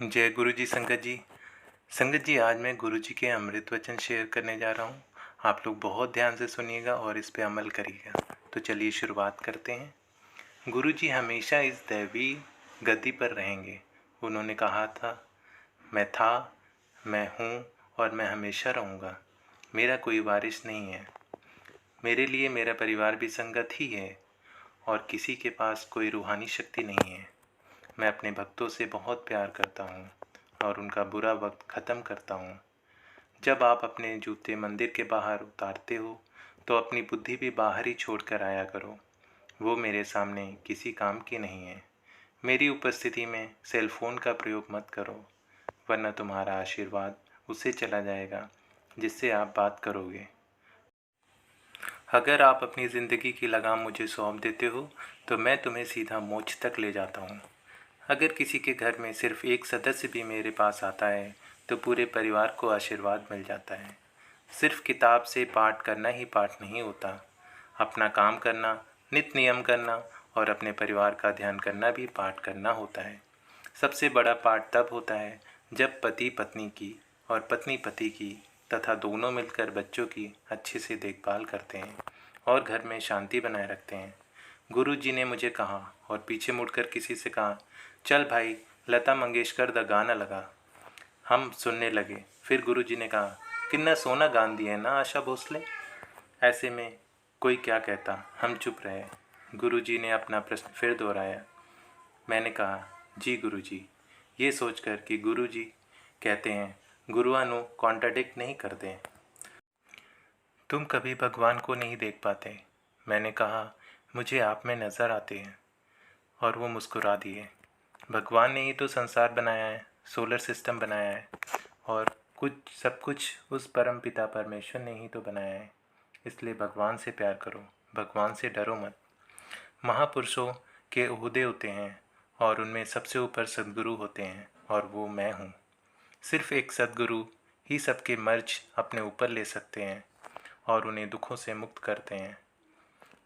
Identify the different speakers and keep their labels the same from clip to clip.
Speaker 1: जय गुरु जी संगत जी। संगत जी, आज मैं गुरु जी के अमृत वचन शेयर करने जा रहा हूँ। आप लोग बहुत ध्यान से सुनिएगा और इस पे अमल करिएगा। तो चलिए शुरुआत करते हैं। गुरु जी हमेशा इस दैवी गति पर रहेंगे। उन्होंने कहा था, मैं था, मैं हूँ और मैं हमेशा रहूँगा। मेरा कोई वारिस नहीं है। मेरे लिए मेरा परिवार भी संगत ही है और किसी के पास कोई रूहानी शक्ति नहीं है। मैं अपने भक्तों से बहुत प्यार करता हूँ और उनका बुरा वक्त ख़त्म करता हूँ। जब आप अपने जूते मंदिर के बाहर उतारते हो तो अपनी बुद्धि भी बाहर ही छोड़ कर आया करो। वो मेरे सामने किसी काम की नहीं है। मेरी उपस्थिति में सेल फोन का प्रयोग मत करो, वरना तुम्हारा आशीर्वाद उससे चला जाएगा जिससे आप बात करोगे। अगर आप अपनी ज़िंदगी की लगाम मुझे सौंप देते हो तो मैं तुम्हें सीधा मोक्ष तक ले जाता हूँ। अगर किसी के घर में सिर्फ एक सदस्य भी मेरे पास आता है तो पूरे परिवार को आशीर्वाद मिल जाता है। सिर्फ किताब से पाठ करना ही पाठ नहीं होता। अपना काम करना, नित्य नियम करना और अपने परिवार का ध्यान करना भी पाठ करना होता है। सबसे बड़ा पाठ तब होता है जब पति पत्नी की और पत्नी पति की तथा दोनों मिलकर बच्चों की अच्छे से देखभाल करते हैं और घर में शांति बनाए रखते हैं। गुरु जी ने मुझे कहा और पीछे मुड़कर किसी से कहा, चल भाई, लता मंगेशकर दा गाना लगा। हम सुनने लगे। फिर गुरु जी ने कहा, कितना सोना गान दिया है ना आशा भोसले। ऐसे में कोई क्या कहता, हम चुप रहे। गुरु जी ने अपना प्रश्न फिर दोहराया। मैंने कहा, जी गुरु जी, ये सोचकर कि गुरु जी कहते हैं गुरुआनु कॉन्ट्राडिक्ट नहीं करते। तुम कभी भगवान को नहीं देख पाते। मैंने कहा, मुझे आप में नज़र आते हैं। और वो मुस्कुरा दिए। भगवान ने ही तो संसार बनाया है, सोलर सिस्टम बनाया है और सब कुछ उस परम पिता परमेश्वर ने ही तो बनाया है। इसलिए भगवान से प्यार करो, भगवान से डरो मत। महापुरुषों के ओहदे होते हैं और उनमें सबसे ऊपर सद्गुरु होते हैं और वो मैं हूँ। सिर्फ एक सद्गुरु ही सबके मर्ज अपने ऊपर ले सकते हैं और उन्हें दुखों से मुक्त करते हैं।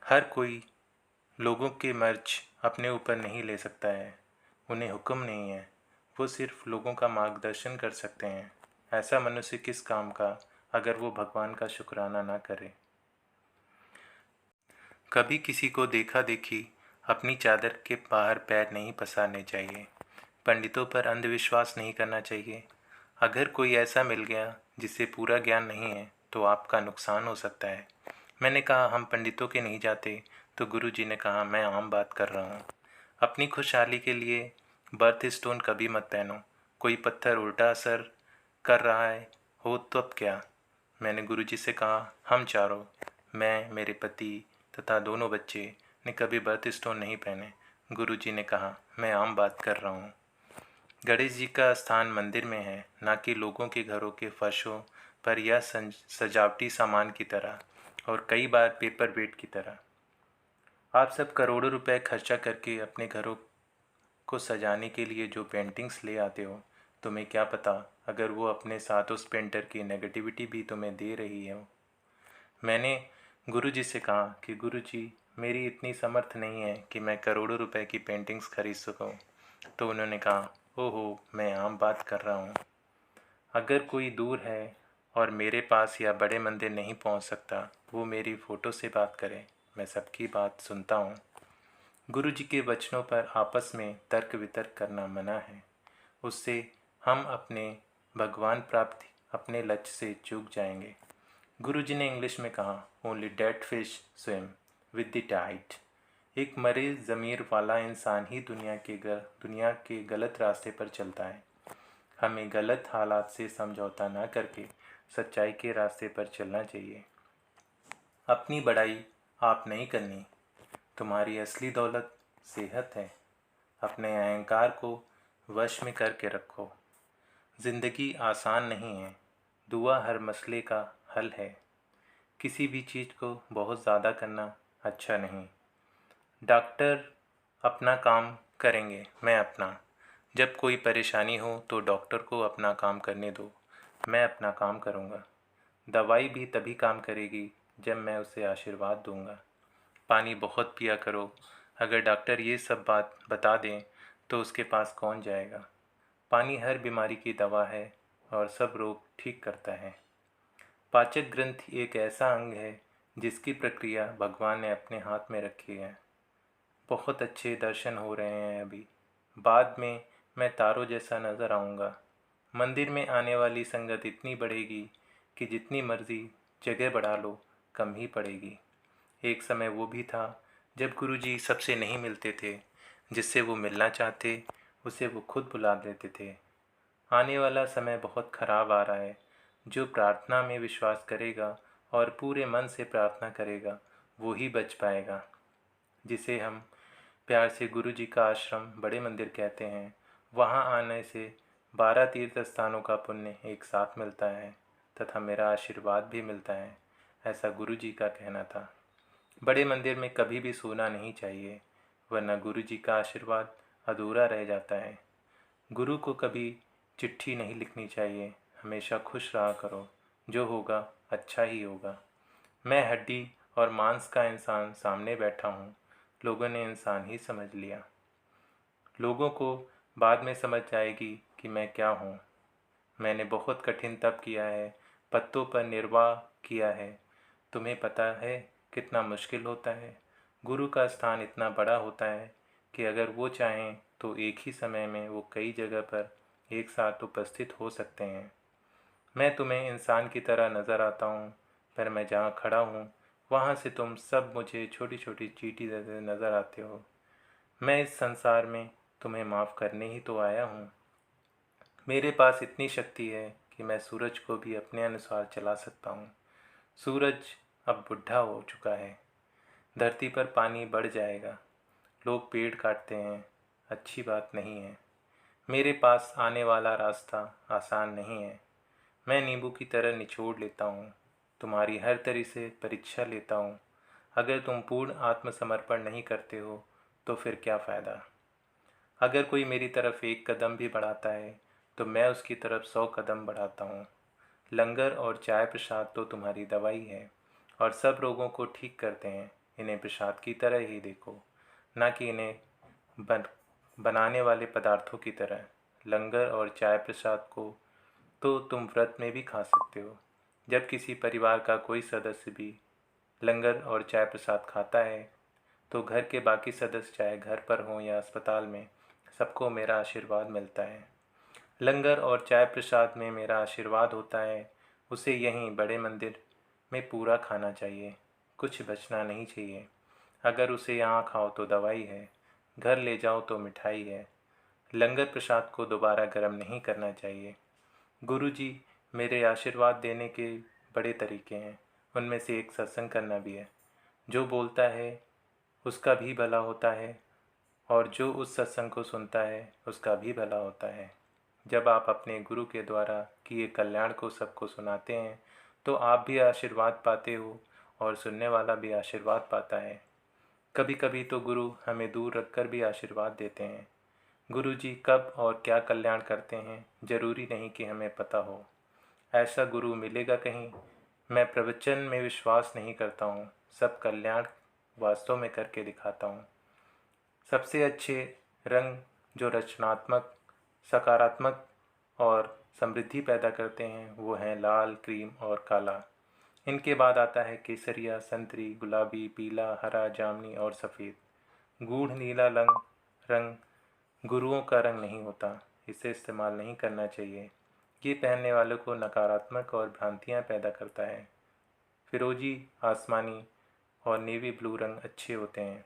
Speaker 1: हर कोई लोगों के मर्ज अपने ऊपर नहीं ले सकता है। उन्हें हुक्म नहीं है। वो सिर्फ लोगों का मार्गदर्शन कर सकते हैं। ऐसा मनुष्य किस काम का अगर वो भगवान का शुक्राना ना करे। कभी किसी को देखा देखी अपनी चादर के बाहर पैर नहीं पसारने चाहिए। पंडितों पर अंधविश्वास नहीं करना चाहिए। अगर कोई ऐसा मिल गया जिसे पूरा ज्ञान नहीं है तो आपका नुकसान हो सकता है। मैंने कहा, हम पंडितों के नहीं जाते। तो गुरु जी ने कहा, मैं आम बात कर रहा हूँ। अपनी खुशहाली के लिए बर्थ स्टोन कभी मत पहनो। कोई पत्थर उल्टा असर कर रहा है हो तो अब क्या। मैंने गुरु जी से कहा, हम चारों, मैं, मेरे पति तथा दोनों बच्चे ने कभी बर्थ स्टोन नहीं पहने। गुरु जी ने कहा, मैं आम बात कर रहा हूँ। गणेश जी का स्थान मंदिर में है, ना कि लोगों के घरों के फर्शों पर या सजावटी सामान की तरह और कई बार पेपर वेट की तरह। आप सब करोड़ों रुपए खर्चा करके अपने घरों को सजाने के लिए जो पेंटिंग्स ले आते हो, तुम्हें क्या पता अगर वो अपने साथ उस पेंटर की नेगेटिविटी भी तुम्हें दे रही हो। मैंने गुरु जी से कहा कि गुरु जी, मेरी इतनी समर्थ नहीं है कि मैं करोड़ों रुपए की पेंटिंग्स खरीद सकूं। तो उन्होंने कहा, ओहो, मैं आम बात कर रहा हूँ। अगर कोई दूर है और मेरे पास या बड़े मंदिर नहीं पहुँच सकता, वो मेरी फ़ोटो से बात करे। मैं सबकी बात सुनता हूँ। गुरु जी के वचनों पर आपस में तर्क वितर्क करना मना है। उससे हम अपने भगवान प्राप्ति, अपने लक्ष्य से चूक जाएंगे। गुरु जी ने इंग्लिश में कहा, only dead fish swim with the tide. एक मरे ज़मीर वाला इंसान ही दुनिया के गलत रास्ते पर चलता है। हमें गलत हालात से समझौता ना करके सच्चाई के रास्ते पर चलना चाहिए। अपनी बड़ाई आप नहीं करनी। तुम्हारी असली दौलत सेहत है। अपने अहंकार को वश में करके रखो। ज़िंदगी आसान नहीं है। दुआ हर मसले का हल है। किसी भी चीज़ को बहुत ज़्यादा करना अच्छा नहीं। डॉक्टर अपना काम करेंगे, मैं अपना। जब कोई परेशानी हो तो डॉक्टर को अपना काम करने दो, मैं अपना काम करूँगा। दवाई भी तभी काम करेगी जब मैं उसे आशीर्वाद दूंगा। पानी बहुत पिया करो। अगर डॉक्टर ये सब बात बता दें तो उसके पास कौन जाएगा। पानी हर बीमारी की दवा है और सब रोग ठीक करता है। पाचक ग्रंथि एक ऐसा अंग है जिसकी प्रक्रिया भगवान ने अपने हाथ में रखी है। बहुत अच्छे दर्शन हो रहे हैं अभी। बाद में मैं तारों जैसा नज़र आऊँगा। मंदिर में आने वाली संगत इतनी बढ़ेगी कि जितनी मर्जी जगह बढ़ा लो कम ही पड़ेगी। एक समय वो भी था जब गुरुजी सबसे नहीं मिलते थे। जिससे वो मिलना चाहते उसे वो खुद बुला लेते थे। आने वाला समय बहुत खराब आ रहा है। जो प्रार्थना में विश्वास करेगा और पूरे मन से प्रार्थना करेगा वो ही बच पाएगा। जिसे हम प्यार से गुरुजी का आश्रम बड़े मंदिर कहते हैं, वहाँ आने से 12 तीर्थ स्थानों का पुण्य एक साथ मिलता है तथा मेरा आशीर्वाद भी मिलता है, ऐसा गुरुजी का कहना था। बड़े मंदिर में कभी भी सोना नहीं चाहिए, वरना गुरुजी का आशीर्वाद अधूरा रह जाता है। गुरु को कभी चिट्ठी नहीं लिखनी चाहिए, हमेशा खुश रहा करो, जो होगा अच्छा ही होगा। मैं हड्डी और मांस का इंसान सामने बैठा हूँ, लोगों ने इंसान ही समझ लिया। लोगों को बाद में समझ आएगी कि मैं क्या हूँ। मैंने बहुत कठिन तप किया है, पत्तों पर निर्वाह किया है। तुम्हें पता है कितना मुश्किल होता है। गुरु का स्थान इतना बड़ा होता है कि अगर वो चाहें तो एक ही समय में वो कई जगह पर एक साथ उपस्थित हो सकते हैं। मैं तुम्हें इंसान की तरह नज़र आता हूँ, पर मैं जहाँ खड़ा हूँ वहाँ से तुम सब मुझे छोटी छोटी चींटी जैसे नज़र आते हो। मैं इस संसार में तुम्हें माफ़ करने ही तो आया हूँ। मेरे पास इतनी शक्ति है कि मैं सूरज को भी अपने अनुसार चला सकता हूँ। सूरज अब बुढ़ा हो चुका है। धरती पर पानी बढ़ जाएगा। लोग पेड़ काटते हैं, अच्छी बात नहीं है। मेरे पास आने वाला रास्ता आसान नहीं है। मैं नींबू की तरह निचोड़ लेता हूँ, तुम्हारी हर तरह से परीक्षा लेता हूँ। अगर तुम पूर्ण आत्मसमर्पण नहीं करते हो तो फिर क्या फ़ायदा। अगर कोई मेरी तरफ एक कदम भी बढ़ाता है तो मैं उसकी तरफ 100 कदम बढ़ाता हूँ। लंगर और चाय प्रसाद तो तुम्हारी दवाई है और सब रोगों को ठीक करते हैं। इन्हें प्रसाद की तरह ही देखो, ना कि इन्हें बनाने वाले पदार्थों की तरह। लंगर और चाय प्रसाद को तो तुम व्रत में भी खा सकते हो। जब किसी परिवार का कोई सदस्य भी लंगर और चाय प्रसाद खाता है तो घर के बाकी सदस्य चाहे घर पर हों या अस्पताल में, सबको मेरा आशीर्वाद मिलता है। लंगर और चाय प्रसाद में मेरा आशीर्वाद होता है, उसे यहीं बड़े मंदिर में पूरा खाना चाहिए, कुछ बचना नहीं चाहिए। अगर उसे यहाँ खाओ तो दवाई है, घर ले जाओ तो मिठाई है। लंगर प्रसाद को दोबारा गर्म नहीं करना चाहिए। गुरुजी मेरे आशीर्वाद देने के बड़े तरीके हैं, उनमें से एक सत्संग करना भी है। जो बोलता है उसका भी भला होता है और जो उस सत्संग को सुनता है उसका भी भला होता है। जब आप अपने गुरु के द्वारा किए कल्याण को सबको सुनाते हैं तो आप भी आशीर्वाद पाते हो और सुनने वाला भी आशीर्वाद पाता है। कभी कभी तो गुरु हमें दूर रखकर भी आशीर्वाद देते हैं। गुरु जी कब और क्या कल्याण करते हैं जरूरी नहीं कि हमें पता हो। ऐसा गुरु मिलेगा कहीं। मैं प्रवचन में विश्वास नहीं करता हूँ, सब कल्याण वास्तव में करके दिखाता हूँ। सबसे अच्छे रंग जो रचनात्मक, सकारात्मक और समृद्धि पैदा करते हैं वो हैं लाल, क्रीम और काला। इनके बाद आता है केसरिया, संतरी, गुलाबी, पीला, हरा, जामुनी और सफ़ेद। गूढ़ नीला रंग गुरुओं का रंग नहीं होता, इसे इस्तेमाल नहीं करना चाहिए। ये पहनने वालों को नकारात्मक और भ्रांतियाँ पैदा करता है। फिरोजी, आसमानी और नेवी ब्लू रंग अच्छे होते हैं,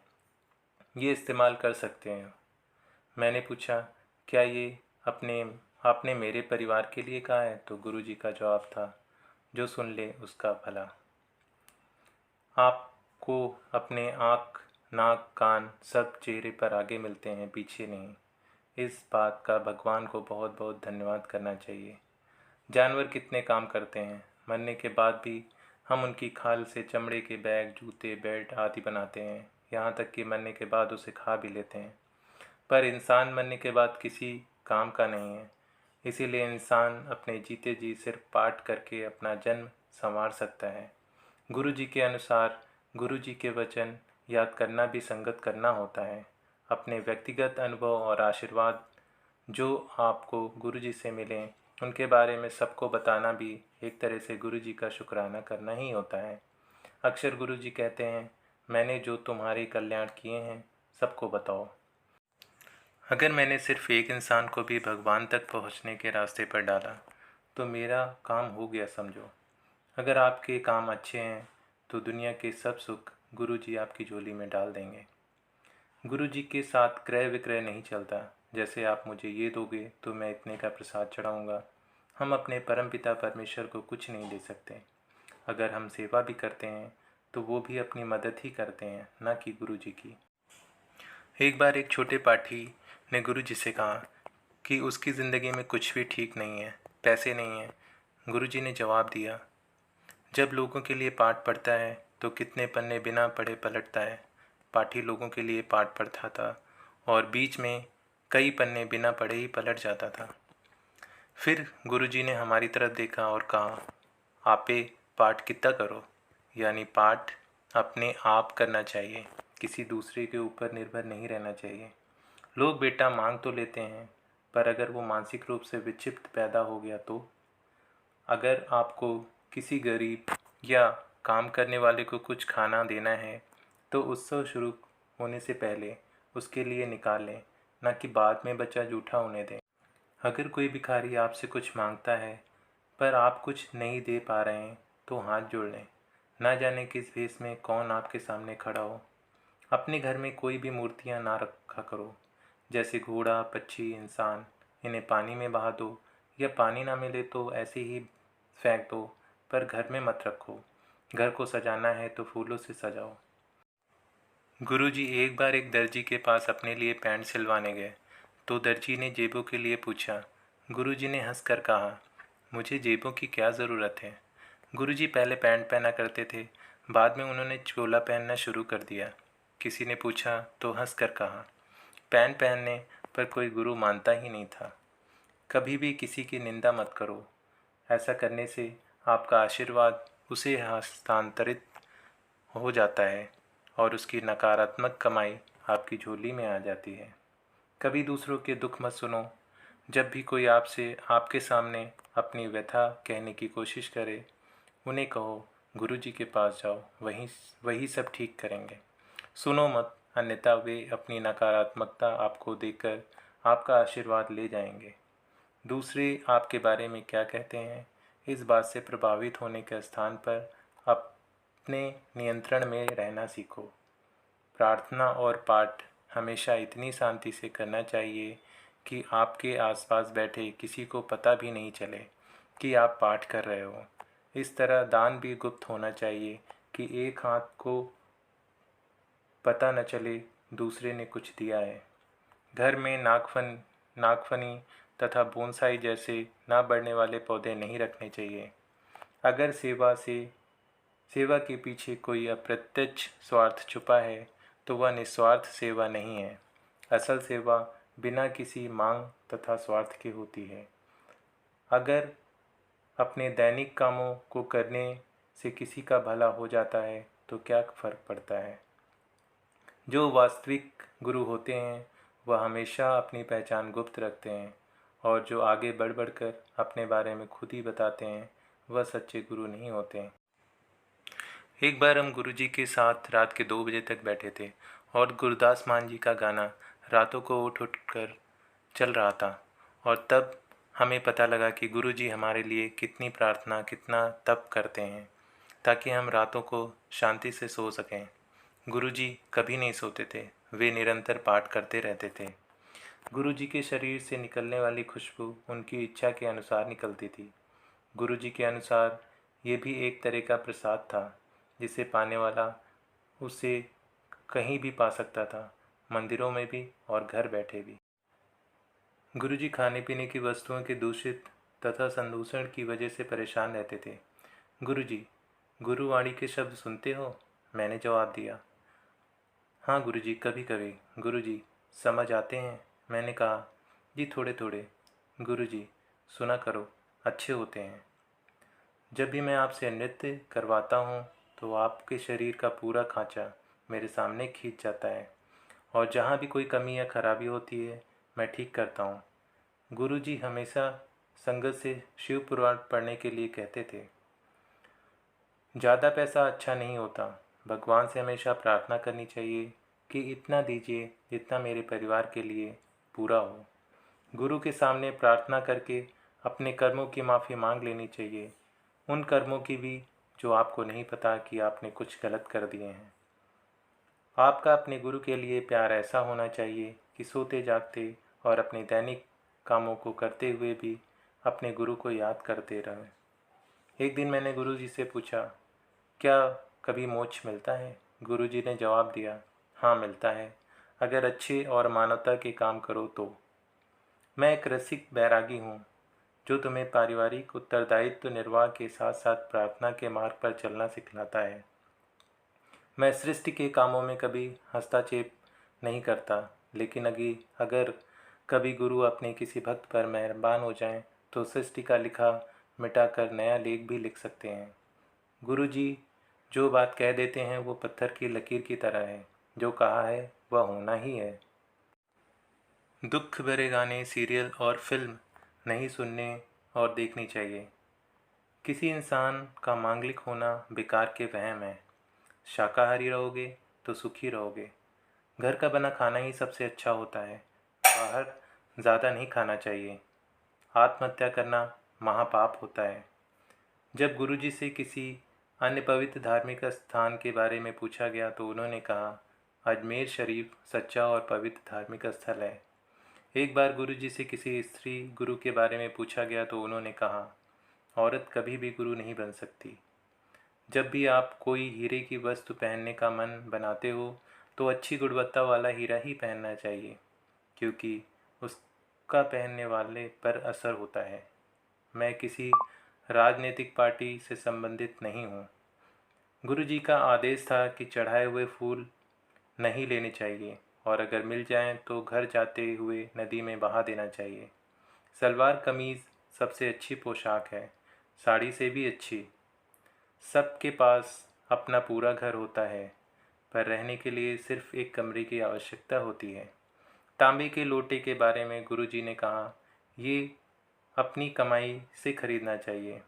Speaker 1: ये इस्तेमाल कर सकते हैं। मैंने पूछा, क्या ये अपने आपने मेरे परिवार के लिए कहा है? तो गुरुजी का जवाब था, जो सुन ले उसका भला। आपको अपने आँख, नाक, कान सब चेहरे पर आगे मिलते हैं, पीछे नहीं। इस बात का भगवान को बहुत बहुत धन्यवाद करना चाहिए। जानवर कितने काम करते हैं, मरने के बाद भी हम उनकी खाल से चमड़े के बैग, जूते, बेल्ट आदि बनाते हैं, यहाँ तक कि मरने के बाद उसे खा भी लेते हैं। पर इंसान मरने के बाद किसी काम का नहीं है। इसीलिए इंसान अपने जीते जी सिर्फ पाठ करके अपना जन्म संवार सकता है। गुरु जी के अनुसार गुरु जी के वचन याद करना भी संगत करना होता है। अपने व्यक्तिगत अनुभव और आशीर्वाद जो आपको गुरुजी से मिलें उनके बारे में सबको बताना भी एक तरह से गुरुजी का शुक्राना करना ही होता है। अक्सर गुरुजी कहते हैं, मैंने जो तुम्हारे कल्याण किए हैं सबको बताओ। अगर मैंने सिर्फ एक इंसान को भी भगवान तक पहुंचने के रास्ते पर डाला तो मेरा काम हो गया समझो। अगर आपके काम अच्छे हैं तो दुनिया के सब सुख गुरुजी आपकी झोली में डाल देंगे। गुरुजी के साथ क्रय विक्रय नहीं चलता। जैसे आप मुझे ये दोगे तो मैं इतने का प्रसाद चढ़ाऊँगा। हम अपने परमपिता परमेश्वर को कुछ नहीं दे सकते। अगर हम सेवा भी करते हैं तो वो भी अपनी मदद ही करते हैं, ना कि गुरुजी की। एक बार एक छोटे पाठी ने गुरुजी से कहा कि उसकी ज़िंदगी में कुछ भी ठीक नहीं है, पैसे नहीं हैं। गुरुजी ने जवाब दिया, जब लोगों के लिए पाठ पढ़ता है तो कितने पन्ने बिना पढ़े पलटता है। पाठी लोगों के लिए पाठ पढ़ता था और बीच में कई पन्ने बिना पढ़े ही पलट जाता था। फिर गुरुजी ने हमारी तरफ देखा और कहा, आपे पाठ कितना करो, यानी पाठ अपने आप करना चाहिए, किसी दूसरे के ऊपर निर्भर नहीं रहना चाहिए। लोग बेटा मांग तो लेते हैं, पर अगर वो मानसिक रूप से विक्षिप्त पैदा हो गया तो। अगर आपको किसी गरीब या काम करने वाले को कुछ खाना देना है तो उत्सव शुरू होने से पहले उसके लिए निकाल लें, न कि बाद में बचा जूठा होने दें। अगर कोई भिखारी आपसे कुछ मांगता है पर आप कुछ नहीं दे पा रहे हैं तो हाथ जोड़ लें। ना जाने किस भेष में कौन आपके सामने खड़ा हो। अपने घर में कोई भी मूर्तियां ना रखा करो, जैसे घोड़ा, पक्षी, इंसान। इन्हें पानी में बहा दो या पानी ना मिले तो ऐसे ही फेंक दो, पर घर में मत रखो। घर को सजाना है तो फूलों से सजाओ। गुरुजी एक बार एक दर्जी के पास अपने लिए पैंट सिलवाने गए तो दर्जी ने जेबों के लिए पूछा। गुरुजी ने हंसकर कहा, मुझे जेबों की क्या ज़रूरत है। गुरुजी पहले पैंट पहना करते थे, बाद में उन्होंने चोला पहनना शुरू कर दिया। किसी ने पूछा तो हंसकर कहा, पैंट पहनने पर कोई गुरु मानता ही नहीं था। कभी भी किसी की निंदा मत करो। ऐसा करने से आपका आशीर्वाद उसे हस्तांतरित हो जाता है और उसकी नकारात्मक कमाई आपकी झोली में आ जाती है। कभी दूसरों के दुख मत सुनो। जब भी कोई आपसे आपके सामने अपनी व्यथा कहने की कोशिश करे, उन्हें कहो, गुरुजी के पास जाओ, वही सब ठीक करेंगे। सुनो मत, अन्यथा वे अपनी नकारात्मकता आपको देकर आपका आशीर्वाद ले जाएंगे। दूसरे आपके बारे में क्या कहते हैं, इस बात से प्रभावित होने के स्थान पर अपने नियंत्रण में रहना सीखो। प्रार्थना और पाठ हमेशा इतनी शांति से करना चाहिए कि आपके आसपास बैठे किसी को पता भी नहीं चले कि आप पाठ कर रहे हो। इस तरह दान भी गुप्त होना चाहिए कि एक हाथ को पता न चले दूसरे ने कुछ दिया है। घर में नागफनी तथा बोनसाई जैसे ना बढ़ने वाले पौधे नहीं रखने चाहिए। अगर सेवा के पीछे कोई अप्रत्यक्ष स्वार्थ छुपा है तो वह निस्वार्थ सेवा नहीं है। असल सेवा बिना किसी मांग तथा स्वार्थ के होती है। अगर अपने दैनिक कामों को करने से किसी का भला हो जाता है तो क्या फर्क पड़ता है। जो वास्तविक गुरु होते हैं वह हमेशा अपनी पहचान गुप्त रखते हैं, और जो आगे बढ़ बढ़कर अपने बारे में खुद ही बताते हैं वह सच्चे गुरु नहीं होते। एक बार हम गुरुजी के साथ रात के 2 बजे तक बैठे थे और गुरदास मान जी का गाना रातों को उठ उठ कर चल रहा था, और तब हमें पता लगा कि गुरुजी हमारे लिए कितनी प्रार्थना, कितना तप करते हैं ताकि हम रातों को शांति से सो सकें। गुरुजी कभी नहीं सोते थे, वे निरंतर पाठ करते रहते थे। गुरुजी के शरीर से निकलने वाली खुशबू उनकी इच्छा के अनुसार निकलती थी। गुरुजी के अनुसार ये भी एक तरह का प्रसाद था जिसे पाने वाला उसे कहीं भी पा सकता था, मंदिरों में भी और घर बैठे भी। गुरुजी खाने पीने की वस्तुओं के दूषित तथा संदूषण की वजह से परेशान रहते थे। गुरुजी, गुरुवाणी के शब्द सुनते हो? मैंने जवाब दिया, हाँ गुरुजी, कभी कभी। गुरुजी, समझ आते हैं? मैंने कहा, जी थोड़े थोड़े। गुरुजी, सुना करो, अच्छे होते हैं। जब भी मैं आपसे नृत्य करवाता हूँ तो आपके शरीर का पूरा खांचा मेरे सामने खींच जाता है, और जहाँ भी कोई कमी या खराबी होती है मैं ठीक करता हूँ। गुरुजी हमेशा संगत से शिव पुराण पढ़ने के लिए कहते थे। ज़्यादा पैसा अच्छा नहीं होता। भगवान से हमेशा प्रार्थना करनी चाहिए कि इतना दीजिए जितना मेरे परिवार के लिए पूरा हो। गुरु के सामने प्रार्थना करके अपने कर्मों की माफ़ी मांग लेनी चाहिए, उन कर्मों की भी जो आपको नहीं पता कि आपने कुछ गलत कर दिए हैं। आपका अपने गुरु के लिए प्यार ऐसा होना चाहिए कि सोते जागते और अपने दैनिक कामों को करते हुए भी अपने गुरु को याद करते रहें। एक दिन मैंने गुरुजी से पूछा, क्या कभी मोक्ष मिलता है? गुरुजी ने जवाब दिया, हाँ मिलता है, अगर अच्छे और मानवता के काम करो तो। मैं एक रसिक बैरागी हूँ जो तुम्हें पारिवारिक उत्तरदायित्व निर्वाह के साथ साथ प्रार्थना के मार्ग पर चलना सिखलाता है। मैं सृष्टि के कामों में कभी हस्तक्षेप नहीं करता, लेकिन अगर कभी गुरु अपने किसी भक्त पर मेहरबान हो जाएं तो सृष्टि का लिखा मिटाकर नया लेख भी लिख सकते हैं। गुरुजी जो बात कह देते हैं वो पत्थर की लकीर की तरह है, जो कहा है वह होना ही है। दुख भरे गाने, सीरियल और फिल्म नहीं सुनने और देखनी चाहिए। किसी इंसान का मांगलिक होना बेकार के वहम है। शाकाहारी रहोगे तो सुखी रहोगे। घर का बना खाना ही सबसे अच्छा होता है। बाहर ज़्यादा नहीं खाना चाहिए। आत्महत्या करना महापाप होता है। जब गुरुजी से किसी अन्य पवित्र धार्मिक स्थान के बारे में पूछा गया तो उन्होंने कहा, अजमेर शरीफ सच्चा और पवित्र धार्मिक स्थल है। एक बार गुरुजी से किसी स्त्री गुरु के बारे में पूछा गया तो उन्होंने कहा, औरत कभी भी गुरु नहीं बन सकती। जब भी आप कोई हीरे की वस्तु पहनने का मन बनाते हो तो अच्छी गुणवत्ता वाला हीरा ही पहनना चाहिए, क्योंकि उसका पहनने वाले पर असर होता है। मैं किसी राजनीतिक पार्टी से संबंधित नहीं हूँ। गुरुजी का आदेश था कि चढ़ाए हुए फूल नहीं लेने चाहिए और अगर मिल जाएं तो घर जाते हुए नदी में बहा देना चाहिए। सलवार कमीज़ सबसे अच्छी पोशाक है, साड़ी से भी अच्छी। सबके पास अपना पूरा घर होता है, पर रहने के लिए सिर्फ एक कमरे की आवश्यकता होती है। तांबे के लोटे के बारे में गुरुजी ने कहा, ये अपनी कमाई से खरीदना चाहिए।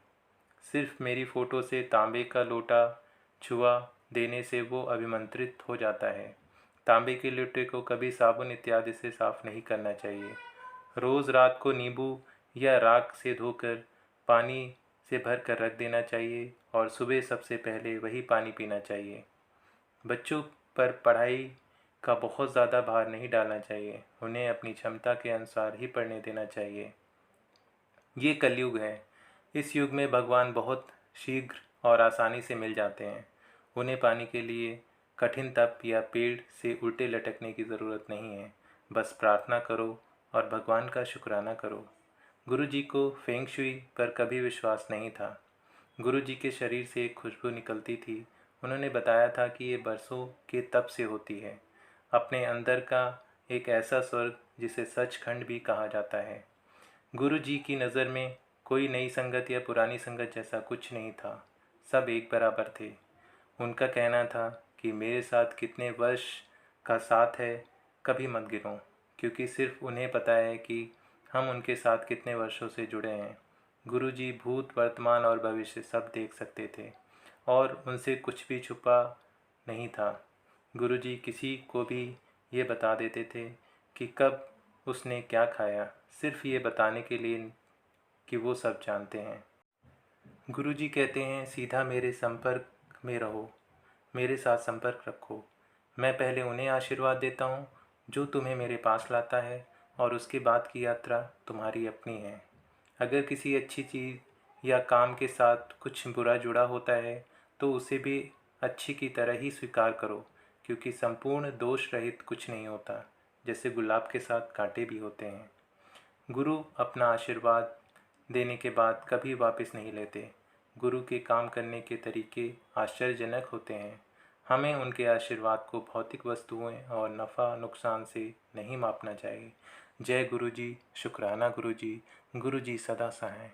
Speaker 1: सिर्फ मेरी फ़ोटो से तांबे का लोटा छुआ देने से वो अभिमंत्रित हो जाता है। तांबे के लोटे को कभी साबुन इत्यादि से साफ़ नहीं करना चाहिए। रोज़ रात को नींबू या राख से धोकर पानी से भर कर रख देना चाहिए और सुबह सबसे पहले वही पानी पीना चाहिए। बच्चों पर पढ़ाई का बहुत ज़्यादा भार नहीं डालना चाहिए, उन्हें अपनी क्षमता के अनुसार ही पढ़ने देना चाहिए। ये कलयुग है। इस युग में भगवान बहुत शीघ्र और आसानी से मिल जाते हैं। उन्हें पाने के लिए कठिन तप या पेड़ से उल्टे लटकने की ज़रूरत नहीं है। बस प्रार्थना करो और भगवान का शुक्राना करो। गुरुजी को फेंग शुई पर कभी विश्वास नहीं था। गुरुजी के शरीर से एक खुशबू निकलती थी। उन्होंने बताया था कि ये बरसों के तप से होती है। अपने अंदर का एक ऐसा स्वर्ग जिसे सचखंड भी कहा जाता है। गुरुजी की नज़र में कोई नई संगत या पुरानी संगत जैसा कुछ नहीं था। सब एक बराबर थे। उनका कहना था कि मेरे साथ कितने वर्ष का साथ है कभी मत गिनो, क्योंकि सिर्फ उन्हें पता है कि हम उनके साथ कितने वर्षों से जुड़े हैं। गुरुजी भूत, वर्तमान और भविष्य सब देख सकते थे और उनसे कुछ भी छुपा नहीं था। गुरुजी किसी को भी ये बता देते थे कि कब उसने क्या खाया, सिर्फ ये बताने के लिए कि वो सब जानते हैं। गुरुजी कहते हैं, सीधा मेरे संपर्क में रहो, मेरे साथ संपर्क रखो। मैं पहले उन्हें आशीर्वाद देता हूँ जो तुम्हें मेरे पास लाता है, और उसके बाद की यात्रा तुम्हारी अपनी है। अगर किसी अच्छी चीज़ या काम के साथ कुछ बुरा जुड़ा होता है तो उसे भी अच्छी की तरह ही स्वीकार करो, क्योंकि संपूर्ण दोष रहित कुछ नहीं होता, जैसे गुलाब के साथ कांटे भी होते हैं। गुरु अपना आशीर्वाद देने के बाद कभी वापस नहीं लेते। गुरु के काम करने के तरीके आश्चर्यजनक होते हैं। हमें उनके आशीर्वाद को भौतिक वस्तुओं और नफ़ा नुकसान से नहीं मापना चाहिए। जय गुरु जी, शुक्राना गुरु जी, गुरु जी सदा सहाय।